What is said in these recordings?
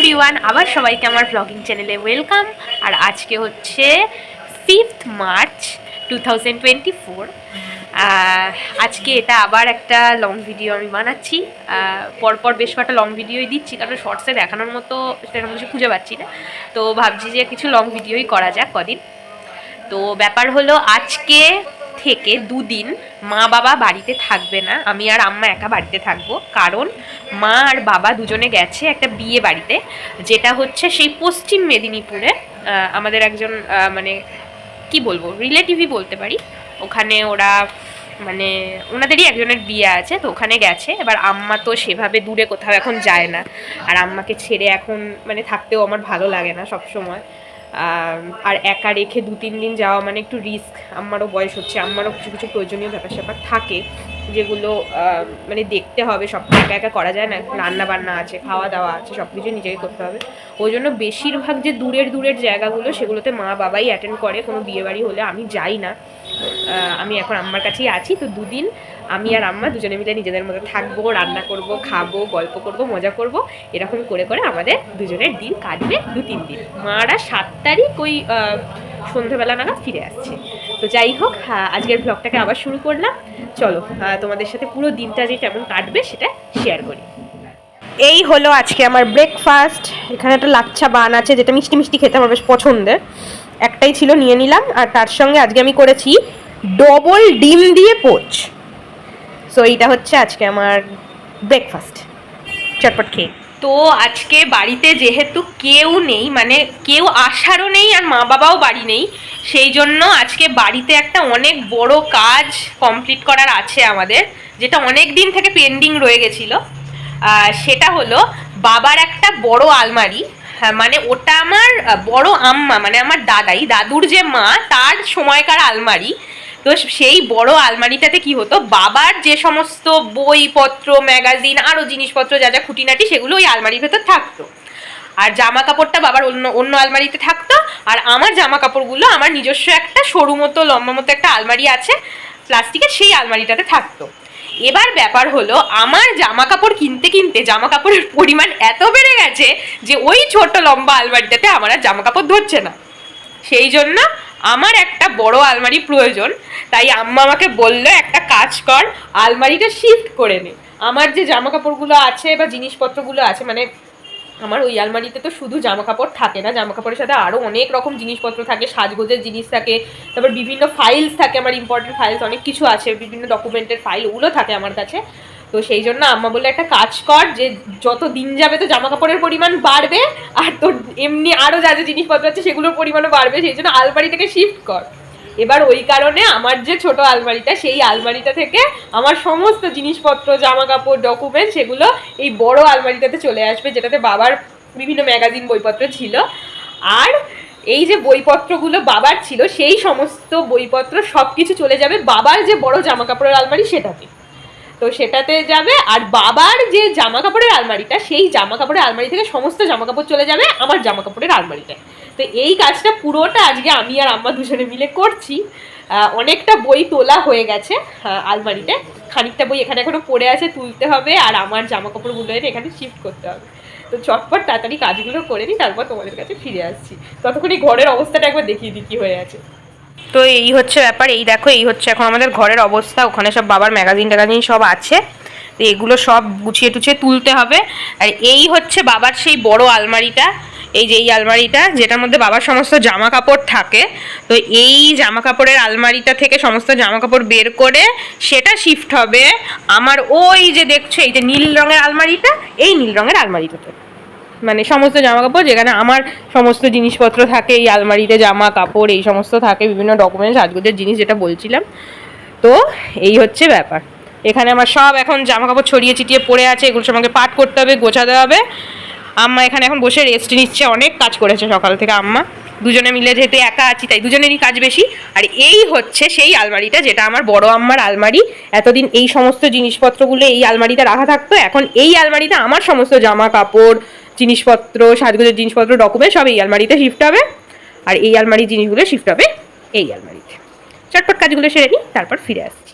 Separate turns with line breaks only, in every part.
Everyone, আবার সবাইকে আমার ব্লগিং চ্যানেলে ওয়েলকাম। আর আজকে হচ্ছে 5th মার্চ 2024। আজকে এটা আবার একটা লং ভিডিও আমি বানাচ্ছি। পরপর বেশ কয়েকটা লং ভিডিওই দিচ্ছি, কারণ শর্টসে দেখানোর মতো সেরকম কিছু খুঁজে পাচ্ছি না। তো ভাবছি যে কিছু লং ভিডিওই করা যাক কদিন। তো ব্যাপার হলো, আজকে থেকে দুদিন মা বাবা বাড়িতে থাকবে না, আমি আর আম্মা একা বাড়িতে থাকবো। কারণ মা আর বাবা দুজনে গেছে একটা বিয়ে বাড়িতে, যেটা হচ্ছে সেই পশ্চিম মেদিনীপুরে। আমাদের একজন মানে কি বলবো, রিলেটিভই বলতে পারি। ওখানে ওরা মানে ওনাদেরই একজনের বিয়ে আছে, তো ওখানে গেছে। এবার আম্মা তো সেভাবে দূরে কোথাও এখন যায় না, আর আম্মাকে ছেড়ে এখন মানে থাকতেও আমার ভালো লাগে না সব সময়। আর একা রেখে 2-3 দিন যাওয়া মানে একটু রিস্ক। আম্মারও বয়স হচ্ছে, আম্মারও কিছু কিছু প্রয়োজনীয় ব্যাপার স্যাপার থাকে যেগুলো মানে দেখতে হবে। সব একা একা করা যায় না, রান্না বান্না আছে, খাওয়া দাওয়া আছে, সব কিছু নিজেকে করতে হবে। ওই জন্য বেশিরভাগ যে দূরের দূরের জায়গাগুলো সেগুলোতে মা বাবাই অ্যাটেন্ড করে। কোনো বিয়েবাড়ি হলে আমি যাই না। আমি এখন আম্মার কাছেই আছি। তো দুদিন আমি আর আম্মা দুজনে মিলে নিজেদের মতো থাকবো, রান্না করব, খাবো, গল্প করব, মজা করব। এরকম করে করে আমাদের দুজনের দিন কাটবে 2-3 দিন। মারা 7 তারিখ ওই সন্ধ্যেবেলা নাগাদ ফিরে আসছে। তো যাই হোক, আজকের ব্লগটাকে আবার শুরু করলাম। চলো তোমাদের সাথে পুরো দিনটা যে কেমন কাটবে সেটা শেয়ার করি। এই হলো আজকে আমার ব্রেকফাস্ট। এখানে একটা লাচ্ছা বান আছে, যেটা মিষ্টি মিষ্টি খেতে আমার বেশ পছন্দের। একটাই ছিল, নিয়ে নিলাম। আর তার সঙ্গে আজকে আমি করেছি ডবল ডিম দিয়ে পোচ। সো এইটা হচ্ছে আজকে আমার ব্রেকফাস্ট, চটপট খেয়ে। তো আজকে বাড়িতে যেহেতু কেউ নেই, মানে কেউ আসারও নেই আর মা বাবাও বাড়ি নেই, সেই জন্য আজকে বাড়িতে একটা অনেক বড় কাজ কমপ্লিট করার আছে আমাদের, যেটা অনেক দিন থেকে পেন্ডিং রয়ে গেছিলো। সেটা হলো বাবার একটা বড় আলমারি। হ্যাঁ, মানে ওটা আমার বড় আম্মা মানে আমার দাদুর যে মা, তার সময়কার আলমারি। তো সেই বড় আলমারিটাতে কি হতো, বাবার যে সমস্ত বইপত্র, ম্যাগাজিন, আরও জিনিসপত্র যা যা খুঁটিনাটি, সেগুলো ওই আলমারির ভেতর থাকতো। আর জামা কাপড়টা বাবার অন্য আলমারিতে থাকতো। আর আমার জামা কাপড়গুলো আমার নিজস্ব একটা সরু মতো লম্বা মতো একটা আলমারি আছে প্লাস্টিকের, সেই আলমারিটাতে থাকতো। এবার ব্যাপার হলো, আমার জামা কাপড় কিনতে কিনতে জামা কাপড়ের পরিমাণ এত বেড়ে গেছে যে ওই ছোট লম্বা আলমারিটাতে আমার আর জামা কাপড় ধরছে না। সেই জন্য আমার একটা বড় আলমারি প্রয়োজন। তাই আম্মা আমাকে বললো, একটা কাজ কর, আলমারিটা শিফট করে নে। আমার যে জামা কাপড়গুলো আছে বা জিনিসপত্রগুলো আছে, মানে আমার ওই আলমারিতে তো শুধু জামা কাপড় থাকে না, জামা কাপড়ের সাথে আরও অনেক রকম জিনিসপত্র থাকে, সাজগোজের জিনিস থাকে, তারপর বিভিন্ন ফাইলস থাকে, আমার ইম্পর্টেন্ট ফাইলস অনেক কিছু আছে, বিভিন্ন ডকুমেন্টের ফাইল, ওগুলো থাকে আমার কাছে। তো সেই জন্য আম্মা বললে, একটা কাজ কর, যে যত দিন যাবে তো জামা কাপড়ের পরিমাণ বাড়বে, আর তোর এমনি আরও যা যা জিনিসপত্র আছে সেগুলোর পরিমাণও বাড়বে, সেই জন্য আলমারিটাকে শিফট কর। এবার ওই কারণে আমার যে ছোট আলমারিটা, সেই আলমারিটা থেকে আমার সমস্ত জিনিসপত্র, জামা কাপড়, ডকুমেন্ট, সেগুলো এই বড় আলমারিটাতে চলে আসবে, যেটাতে বাবার বিভিন্ন ম্যাগাজিন, বইপত্র ছিল। আর এই যে বইপত্রগুলো বাবার ছিল, সেই সমস্ত বইপত্র সব কিছু চলে যাবে বাবার যে বড় জামা কাপড়ের আলমারি সেটাতে। তো সেটাতে যাবে। আর বাবার যে জামা কাপড়ের আলমারিটা, সেই জামা কাপড়ের আলমারি থেকে সমস্ত জামা কাপড় চলে যাবে আমার জামা কাপড়ের আলমারিতে। তো এই কাজটা পুরোটা আজকে আমি আর আম্মা দুজনে মিলে করছি। অনেকটা বই তোলা হয়ে গেছে আলমারিতে, খানিকটা বই এখানে এখনো পড়ে আছে, তুলতে হবে। আর আমার জামা কাপড়গুলো এনে এখানে শিফট করতে হবে। তো চটপট তাড়াতাড়ি কাজগুলো করে নিই, তারপর তোমাদের কাছে ফিরে আসছি। ততক্ষণ এই ঘরের অবস্থাটা একবার দেখিয়ে দিই কী হয়ে আছে। তো এই হচ্ছে ব্যাপার। এই দেখো, এই হচ্ছে এখন আমাদের ঘরের অবস্থা। ওখানে সব বাবার ম্যাগাজিন ট্যাগাজিন সব আছে, তো এগুলো সব গুছিয়ে টুছিয়ে তুলতে হবে। আর এই হচ্ছে বাবার সেই বড় আলমারিটা, এই যে এই আলমারিটা, যেটার মধ্যে বাবার সমস্ত জামা কাপড় থাকে। তো এই জামা কাপড়ের আলমারিটা থেকে সমস্ত জামা কাপড় বের করে সেটা শিফট হবে আমার ওই যে দেখছো এই যে নীল রঙের আলমারিটা, এই নীল রঙের আলমারিটাতে। মানে সমস্ত জামা কাপড়, যেখানে আমার সমস্ত জিনিসপত্র থাকে এই আলমারিতে, জামা কাপড় এই সমস্ত থাকে, বিভিন্ন ডকুমেন্টস, সাজগোজের জিনিস, যেটা বলছিলাম। তো এই হচ্ছে ব্যাপার। এখানে আমার সব এখন জামা কাপড় ছড়িয়ে ছিটিয়ে পড়ে আছে, এগুলো সব আমাকে পাট করতে হবে, গোছাতে হবে। আম্মা এখানে এখন বসে রেস্ট নিচ্ছে, অনেক কাজ করেছে সকাল থেকে আম্মা। দুজনে মিলে, যেহেতু একা আছি তাই দুজনেরই কাজ বেশি। আর এই হচ্ছে সেই আলমারিটা, যেটা আমার বড় আম্মার আলমারি। এতদিন এই সমস্ত জিনিসপত্রগুলো এই আলমারিতে রাখা থাকতো, এখন এই আলমারিতে আমার সমস্ত জামা কাপড়, জিনিসপত্র, সাজগোজের জিনিসপত্র, ডকুমেন্ট সব এই আলমারিতে শিফট হবে। আর এই আলমারির জিনিসগুলো শিফট হবে এই আলমারিতে। চটপট কাজগুলো সেরে নিই, তারপর ফিরে আসছি।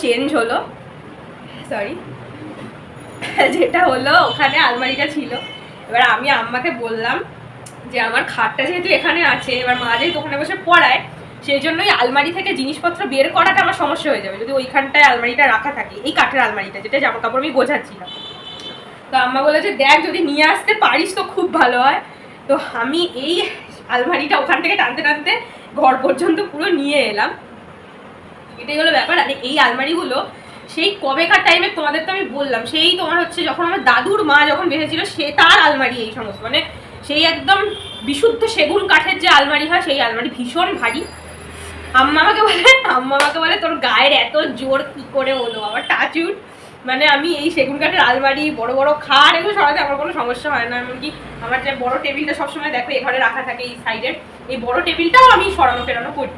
চেঞ্জ হলো, সরি, যেটা হলো ওখানে আলমারিটা ছিল। এবার আমি আম্মাকে বললাম যে আমার খাটটা যেহেতু এখানে আছে, এবার মা যেহেতু ওখানে বসে পড়ায়, সেই জন্যই আলমারি থেকে জিনিসপত্র বের করাটা আমার সমস্যা হয়ে যাবে যদি ওইখানটায় আলমারিটা রাখা থাকে, এই কাঠের আলমারিটা যেটা জামা কাপড় আমি গোছাচ্ছিলাম। তো আম্মা বলে যে দেখ যদি নিয়ে আসতে পারিস তো খুব ভালো হয়। তো আমি এই আলমারিটা ওখান থেকে টানতে টানতে ঘর পর্যন্ত পুরো নিয়ে এলাম, এটাই হলো ব্যাপার। আর এই আলমারিগুলো সেই কবেকার টাইমে তোমাদের তো আমি বললাম, সেই তোমার হচ্ছে যখন আমার দাদুর মা যখন বেঁচে ছিল সে তার আলমারি এই সমস্ত, মানে সেই একদম বিশুদ্ধ সেগুন কাঠের যে আলমারি হয় সেই আলমারি, ভীষণ ভারী। আম্মা আমাকে বলে তোর গায়ের এত জোর কি করে হলো, আবার টাচুট, মানে আমি এই সেগুন কাঠের আলমারি, বড় বড় খাট এগুলো সরাতে আমার কোনো সমস্যা হয় না। এমনকি আমার যে বড় টেবিলটা সবসময় দেখো এ ঘরে রাখা থাকে এই সাইডের, এই বড় টেবিলটাও আমি সরানো ফেরানো করি।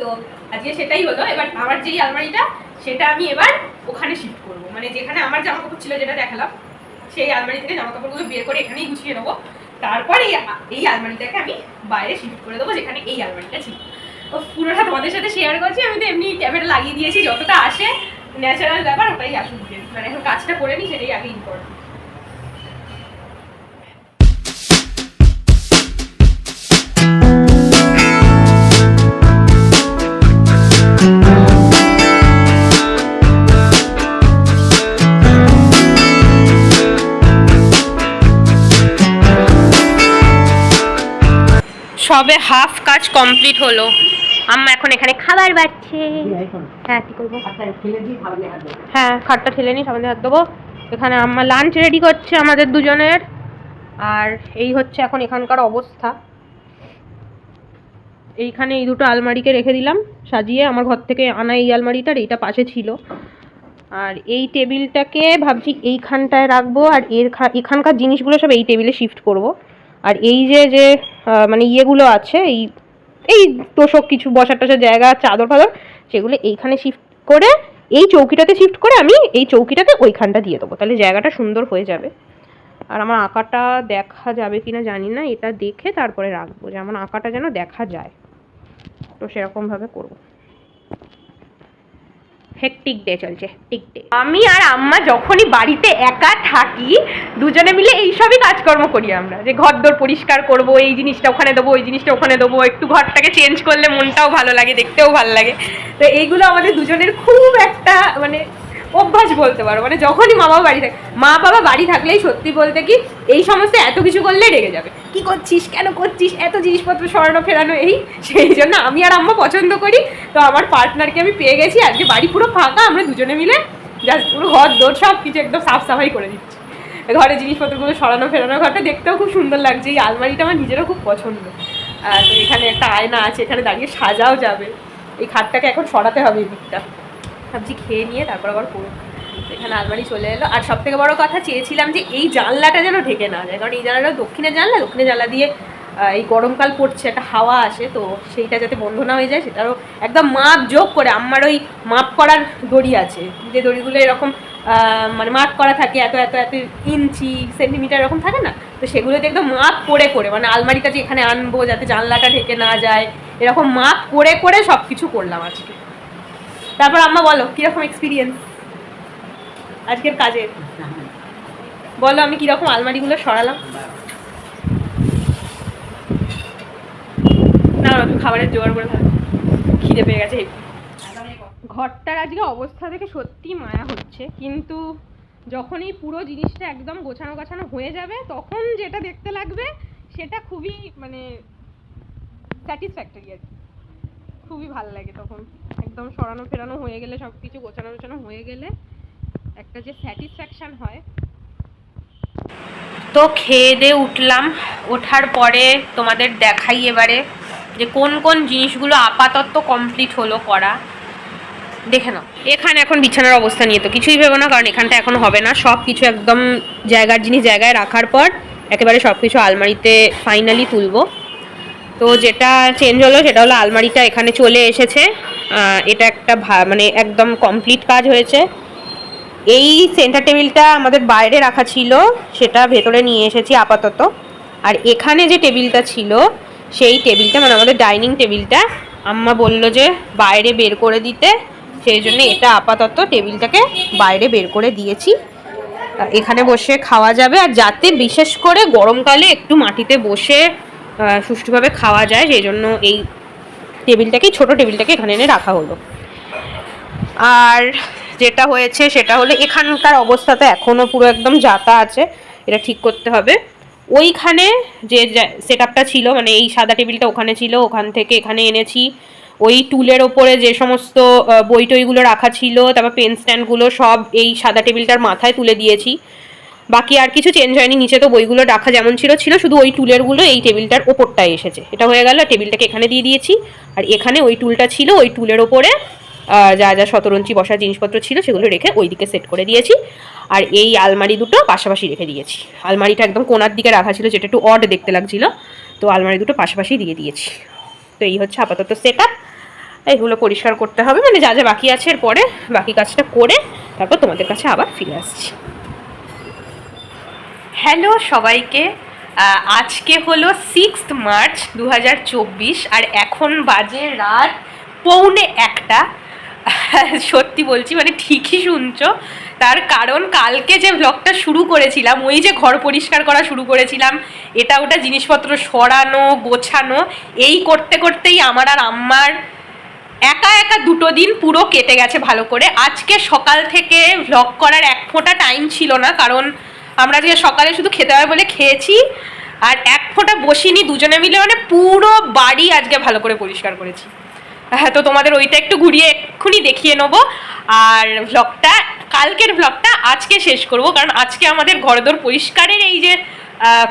তো আজকে সেটাই হলো। এবার আমার যেই আলমারিটা সেটা আমি এবার ওখানে শিফট করবো, মানে যেখানে আমার জামা কাপড় ছিল যেটা দেখালাম সেই আলমারি থেকে জামা কাপড়গুলো বের করে এখানেই গুছিয়ে নেবো। তারপর এই আলমারিটাকে আমি বাইরে শিফট করে দেবো যেখানে এই আলমারিটা ছিল। ও পুরোটা তোমাদের সাথে শেয়ার করছি, আমি তো এমনি ক্যামেরা লাগিয়ে দিয়েছি, যতটা আসে ন্যাচারাল ব্যাপার ওটাই আসুক, মানে এখন কাজটা করে নিই সেটাই আগে ইম্পর্টেন্ট। সবে হাফ কাজ কমপ্লিট হলো, আম্মা এখন এখানে খাবার বাড়ছে। হ্যাঁ কি করবো, হ্যাঁ খাটটা ঠেলে নিই, সামনে হাত দেবো। এখানে আম্মা লাঞ্চ রেডি করছে আমাদের দুজনের। আর এই হচ্ছে এখন এখানকার অবস্থা। এইখানে এই দুটো আলমারিকে রেখে দিলাম সাজিয়ে, আমার ঘর থেকে আনা এই আলমারিটার, এইটা পাশে ছিল। আর এই টেবিলটাকে ভাবছি এইখানটায় রাখবো, আর এখানকার জিনিসগুলো সব এই টেবিলে শিফট করব। আর এই যে মানে ইয়েগুলো আছে, এই তোষক কিছু বসার টসার জায়গা, চাদর ফাদর, সেগুলো এইখানে শিফট করে, এই চৌকিটাতে শিফট করে আমি এই চৌকিটাকে ওইখানটা দিয়ে দেবো, তাহলে জায়গাটা সুন্দর হয়ে যাবে। আর আমার আঁকাটা দেখা যাবে কিনা জানি না, এটা দেখে তারপরে রাখবো, যে আমার আঁকাটা যেন দেখা যায়, তো সেরকমভাবে করবো। হেকটিক ডে চলছে, হেকটিক ডে। আমি আর আম্মা যখনই বাড়িতে একা থাকি দুজনে মিলে এইসবই কাজকর্ম করি আমরা, যে ঘর দোর পরিষ্কার করব, এই জিনিসটা ওখানে দেবো, ওই জিনিসটা ওখানে দেবো, একটু ঘরটাকে চেঞ্জ করলে মনটাও ভালো লাগে, দেখতেও ভালো লাগে। তো এইগুলো আমাদের দুজনের খুব একটা মানে অভ্যাস বলতে পারো, মানে যখনই মা বাবা বাড়ি থাকে, মা বাবা বাড়ি থাকলেই সত্যি বলতে কি এই সমস্ত এত কিছু করলে রেগে যাবে, কি করছিস, কেন করছিস, এত জিনিসপত্র সরানো ফেরানো, এই সেই জন্য আমি আর আম্মা পছন্দ করি। তো আমার পার্টনারকে আমি পেয়ে গেছি, আজকে বাড়ি পুরো ফাঁকা, আমরা দুজনে মিলে জাস্ট পুরো ঘর দৌড় সব কিছু একদম সাফ সাফাই করে দিচ্ছি। ঘরে জিনিসপত্রগুলো সরানো ফেরানো, ঘরটা দেখতেও খুব সুন্দর লাগছে। এই আলমারিটা আমার নিজেরও খুব পছন্দ। তো এখানে একটা আয়না আছে, এখানে দাঁড়িয়ে সাজাও যাবে। এই খাটটাকে এখন সরাতে হবে, এই দিকটা ভাবছি খেয়ে নিয়ে তারপর আবার করবো। এখানে আলমারি চলে এলো। আর সব থেকে বড় কথা, চেয়েছিলাম যে এই জানলাটা যেন ঢেকে না যায়, কারণ এই জানলাটা দক্ষিণের জানলা দিয়ে এই গরমকাল পড়ছে, একটা হাওয়া আসে, তো সেইটা যাতে বন্ধ না হয়ে যায় সেটারও একদম মাপ যোগ করে। আমার ওই মাপ করার দড়ি আছে, যে দড়িগুলো এরকম মানে মাপ করা থাকে, এত এত এত ইঞ্চি সেন্টিমিটার এরকম থাকে না, তো সেগুলোতে একদম মাপ করে করে, মানে আলমারিটা যে এখানে আনবো যাতে জানলাটা ঢেকে না যায়, এরকম মাপ করে করে সব কিছু করলাম আজকে। তারপর আম্মা বলো কীরকম এক্সপিরিয়েন্স আজকের কাজের, বলো আমি কিরকম আলমারিগুলো সরালাম। না তুমি খাবারের জোগাড় করে থাকো, খিদে পেয়ে গেছে। ঘরটার আজকে অবস্থা দেখে সত্যি মায়া হচ্ছে, কিন্তু যখন এই পুরো জিনিসটা একদম গোছানো গাছানো হয়ে যাবে তখন যেটা দেখতে লাগবে সেটা খুবই মানে স্যাটিসফ্যাক্টরি আর কি, খুবই ভালো লাগে তখন। একদম সরানো ফেরানো হয়ে গেলে, সব কিছু গোছানো গোছানো হয়ে গেলে একটা যে স্যাটিসফ্যাকশান হয়। তো খেয়ে দিয়ে উঠলাম, ওঠার পরে তোমাদের দেখাই এবারে যে কোন কোন জিনিসগুলো আপাতত কমপ্লিট হলো করা, দেখে নাও। এখানে এখন বিছানার অবস্থা নিয়ে তো কিছুই ভেবো না, কারণ এখানটা এখন হবে না। সব কিছু একদম জায়গার জিনিস জায়গায় রাখার পর একেবারে সব কিছু আলমারিতে ফাইনালি তুলবো। তো যেটা চেঞ্জ হলো সেটা হলো আলমারিটা এখানে চলে এসেছে, এটা একটা মানে একদম কমপ্লিট কাজ হয়েছে। এই সেন্টার টেবিলটা আমাদের বাইরে রাখা ছিল, সেটা ভেতরে নিয়ে এসেছি আপাতত। আর এখানে যে টেবিলটা ছিল সেই টেবিলটা মানে আমাদের ডাইনিং টেবিলটা আম্মা বলল যে বাইরে বের করে দিতে, সেই জন্য এটা আপাতত টেবিলটাকে বাইরে বের করে দিয়েছি, এখানে বসে খাওয়া যাবে। আর যাতে বিশেষ করে গরমকালে একটু মাটিতে বসে সুষ্ঠুভাবে খাওয়া যায় সেই জন্য এই টেবিলটাকেই, ছোটো টেবিলটাকে এখানে এনে রাখা হলো। আর যেটা হয়েছে সেটা হলো এখানকার অবস্থা তো এখনও পুরো একদম যাতা আছে, এটা ঠিক করতে হবে। ওইখানে যে সেট আপটা ছিল, মানে এই সাদা টেবিলটা ওখানে ছিল, ওখান থেকে এখানে এনেছি। ওই টুলের ওপরে যে সমস্ত বই টইগুলো রাখা ছিল, তারপর পেন স্ট্যান্ডগুলো সব এই সাদা টেবিলটার মাথায় তুলে দিয়েছি। বাকি আর কিছু চেঞ্জ হয়নি, নিচে তো বইগুলো রাখা যেমন ছিল, শুধু ওই টুলেরগুলো এই টেবিলটার ওপরটায় এসেছে। এটা হয়ে গেল, টেবিলটাকে এখানে দিয়ে দিয়েছি। আর এখানে ওই টুলটা ছিল, ওই টুলের ওপরে যা যা শতরঞ্চি বসার জিনিসপত্র ছিল সেগুলো রেখে ওই দিকে সেট করে দিয়েছি। আর এই আলমারি দুটো পাশাপাশি রেখে দিয়েছি। আলমারিটা একদম কোণার দিকে রাখা ছিল, যেটা একটু অড দেখতে লাগছিল, তো আলমারি দুটো পাশাপাশি দিয়ে দিয়েছি। তো এই হচ্ছে আপাতত সেট আপ। এইগুলো পরিষ্কার করতে হবে, মানে যা যা বাকি আছে এরপরে বাকি কাজটা করে তারপর তোমাদের কাছে আবার ফিরে আসছি। হ্যালো সবাইকে, আজকে হলো 6 মার্চ 2024 আর এখন বাজে রাত 1:45। সত্যি বলছি, মানে ঠিকই শুনছো। তার কারণ কালকে যে ব্লগটা শুরু করেছিলাম, ওই যে ঘর পরিষ্কার করা শুরু করেছিলাম, এটা ওটা জিনিসপত্র সরানো গোছানো, এই করতে করতেই আমার আর আম্মার একা একা 2 দিন পুরো কেটে গেছে ভালো করে। আজকে সকাল থেকে ভ্লগ করার এক ফোঁটা টাইম ছিল না, কারণ আমরা আজকে সকালে শুধু খেতে হবে বলে খেয়েছি, আর এক ফোঁটা বসিনি, দুজনে মিলে মানে পুরো বাড়ি আজকে ভালো করে পরিষ্কার করেছি। হ্যাঁ, তো তোমাদের ওইটা একটু ঘুরিয়ে এক্ষুনি দেখিয়ে নেবো। আর ভ্লগটা, কালকের ভ্লগটা আজকে শেষ করব, কারণ আজকে আমাদের ঘরদোর পরিষ্কারের এই যে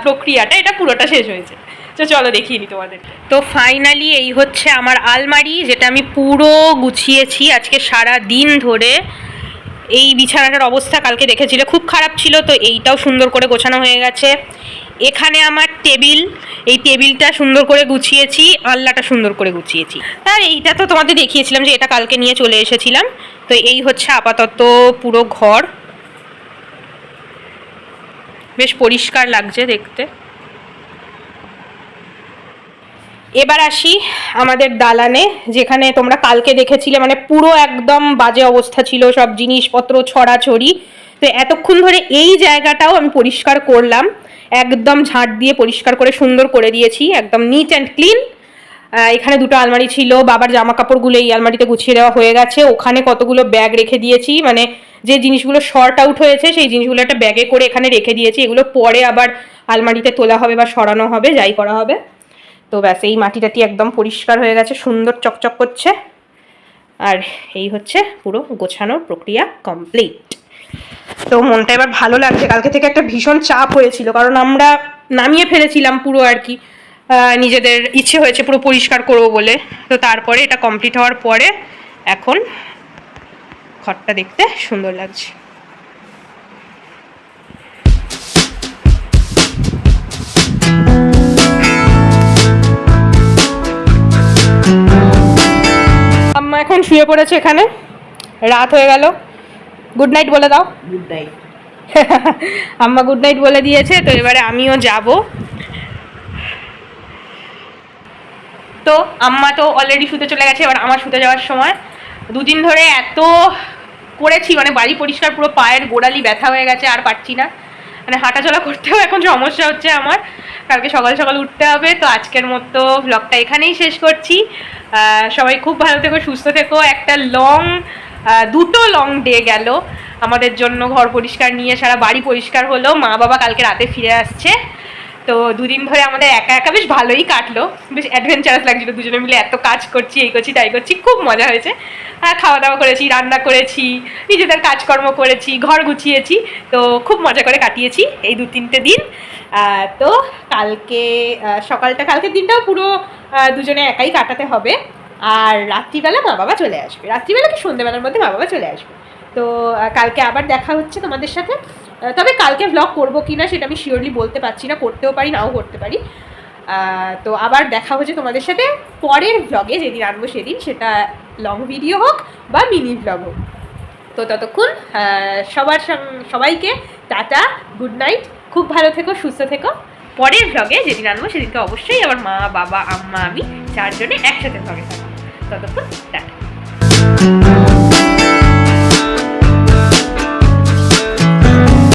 প্রক্রিয়াটা, এটা পুরোটা শেষ হয়েছে। তো চলো দেখিয়ে নিই তোমাদের। তো ফাইনালি এই হচ্ছে আমার আলমারি, যেটা আমি পুরো গুছিয়েছি আজকে সারা দিন ধরে। এই বিছানাটার অবস্থা কালকে দেখেছিলে খুব খারাপ ছিল, তো এইটাও সুন্দর করে গোছানো হয়ে গেছে। এখানে আমার টেবিল, এই টেবিলটা সুন্দর করে গুছিয়েছি, আলনাটা সুন্দর করে গুছিয়েছি। আর এইটা তো তোমাদের দেখিয়েছিলাম যে এটা কালকে নিয়ে চলে এসেছিলাম। তো এই হচ্ছে আপাতত পুরো ঘর, বেশ পরিষ্কার লাগছে দেখতে। এবার আসি আমাদের দালানে, যেখানে তোমরা কালকে দেখেছিলে মানে পুরো একদম বাজে অবস্থা ছিল, সব জিনিসপত্র ছড়াছড়ি। তো এতক্ষণ ধরে এই জায়গাটাও আমি পরিষ্কার করলাম, একদম ঝাঁট দিয়ে পরিষ্কার করে সুন্দর করে দিয়েছি, একদম নিট অ্যান্ড ক্লিন। এখানে 2টো আলমারি ছিল, বাবার জামা কাপড়গুলো এই আলমারিতে গুছিয়ে দেওয়া হয়ে গেছে। ওখানে কতগুলো ব্যাগ রেখে দিয়েছি, মানে যে জিনিসগুলো শর্ট আউট হয়েছে সেই জিনিসগুলো একটা ব্যাগে করে এখানে রেখে দিয়েছি। এগুলো পরে আবার আলমারিতে তোলা হবে বা সরানো হবে, যাই করা হবে। তো ব্যাস, এই মাটিটাটি একদম পরিষ্কার হয়ে গেছে, সুন্দর চকচক করছে। আর এই হচ্ছে পুরো গোছানোর প্রক্রিয়া কমপ্লিট। তো মনটা এবার ভালো লাগছে। কালকে থেকে একটা ভীষণ চাপ হয়েছিল, কারণ আমরা নামিয়ে ফেলেছিলাম পুরো আর কি, নিজেদের ইচ্ছে হয়েছে পুরো পরিষ্কার করবো বলে। তো তারপরে এটা কমপ্লিট হওয়ার পরে এখন ঘরটা দেখতে সুন্দর লাগছে। আম্মা এখন শুয়ে পড়েছে এখানে, রাত হয়ে গেল। গুড নাইট বলে দাও।
Good night.
আম্মা গুড নাইট বলে দিয়েছে। তো এবারে আমিও যাব। তো আম্মা তো অলরেডি শুতে চলে গেছে, এবার আমার শুতে যাওয়ার সময়। 2 দিন ধরে এত করেছি, মানে বাড়ি পরিষ্কার, পুরো পায়ের গোড়ালি ব্যথা হয়ে গেছে, আর পারছি না, মানে হাঁটাচলা করতেও এখন সমস্যা হচ্ছে আমার। কালকে সকাল সকাল উঠতে হবে। তো আজকের মতো ভ্লগটা এখানেই শেষ করছি। সবাই খুব ভালো থেকো, সুস্থ থেকো। একটা দুটো লং ডে গেল আমাদের জন্য, ঘর পরিষ্কার নিয়ে সারা বাড়ি পরিষ্কার হলো। মা বাবা কালকে রাতে ফিরে আসছে। তো 2 দিন ধরে আমাদের একা একা বেশ ভালোই কাটলো, বেশ অ্যাডভেঞ্চারাস লাগছিল। দুজনে মিলে এত কাজ করছি, এই করছি তাই করছি, খুব মজা হয়েছে। খাওয়া দাওয়া করেছি, রান্না করেছি, নিজেদের কাজকর্ম করেছি, ঘর গুছিয়েছি। তো খুব মজা করে কাটিয়েছি এই 2-3টে দিন। তো কালকে কালকের দিনটাও পুরো দুজনে একাই কাটাতে হবে। আর রাত্রিবেলা মা বাবা চলে আসবে, রাত্রিবেলা কি সন্ধ্যেবেলার মধ্যে মা বাবা চলে আসবে। তো কালকে আবার দেখা হচ্ছে তোমাদের সাথে। তবে কালকে ভ্লগ করবো কি না সেটা আমি শিওরলি বলতে পারছি না, করতেও পারি নাও করতে পারি। তো আবার দেখা হচ্ছে তোমাদের সাথে পরের ভ্লগে, যেদিন আনবো সেদিন, সেটা লং ভিডিও হোক বা মিনি ভ্লগ হোক। তো ততক্ষণ সবাইকে টাটা, গুড নাইট, খুব ভালো থেকো, সুস্থ থেকো। পরের ভ্লগে যেদিন আনবো সেদিনকে অবশ্যই আমার মা বাবা আম্মা আমি 4 জনে একসাথে ভ্লগে থাকবো। ততক্ষণ টাটা।